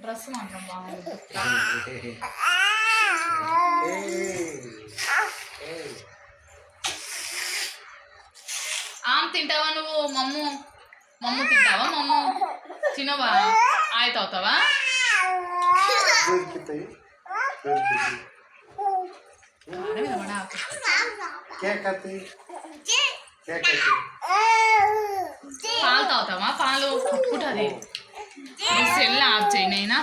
Dress మాత్రం బాగుంది. ఆమె తింటావా నువ్వు? మమ్ము తింటావా? మమ్ము తినవా? ఆయిత అవుతావా? పాలు తాగుతావా? పాలు కొట్టుకుంటుంది. సెల్ ఆఫ్ చేయనైనా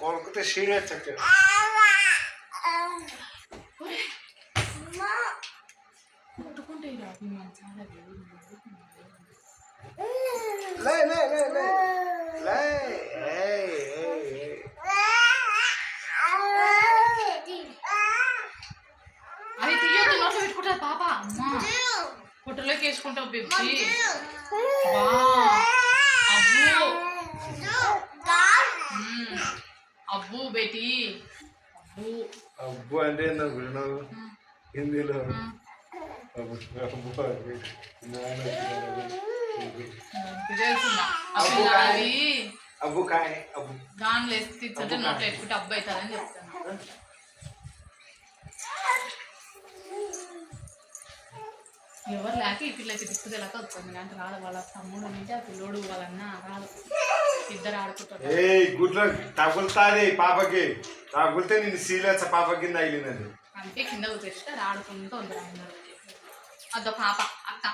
కొడుకుతే సీరియస్ వచ్చాడు. కొట్టుకుంటే లే లే లే లే లే అది తీయొద్దు, నోట్లో పెట్టుకుంటారు పాప. అమ్మా పొట్టలోకి వేసుకుంటావు బెబ్బి. అబ్బు బేటీ అబ్బు. అబ్బు అంటే హిందీలో అబ్బు కాయ అబ్బు గాన్లు వేసి తెచ్చుంటే నోట్లో పెట్టుకుంటే అబ్బు అవుతారని చెప్తాను. ఎవరు లేక ఈ పిల్లకి దిక్కుదలక వస్తుంది. అంటే రాదు, వాళ్ళ తమ్ముడు నుంచి ఆ పిల్లోడు వాళ్ళన్నా రాదు, ఇద్దరు ఆడుకుంటారు. గుడ్లో తగులుతాది పాపకి, తగులితే నేను సీరియస్ పాప కింద అయ్యిందండి. అందుకే కింద కూర్చొస్తే అది ఆడుకుంటూ ఉంటారు అందరూ. అదో పాప అక్క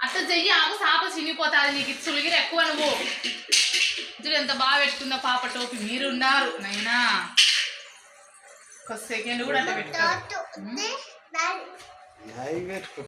అట్లా చెయ్యి, ఆకు సాప చినిగిపోతుంది. నీకు చులిగిరి ఎక్కువ. నువ్వు చూడు ఎంత బాగా పెట్టుకుందా పాప టోపీ. మీరు ఉన్నారు నైనా ఒక సెకండ్ కూడా అట్లా పెట్టుకోరు.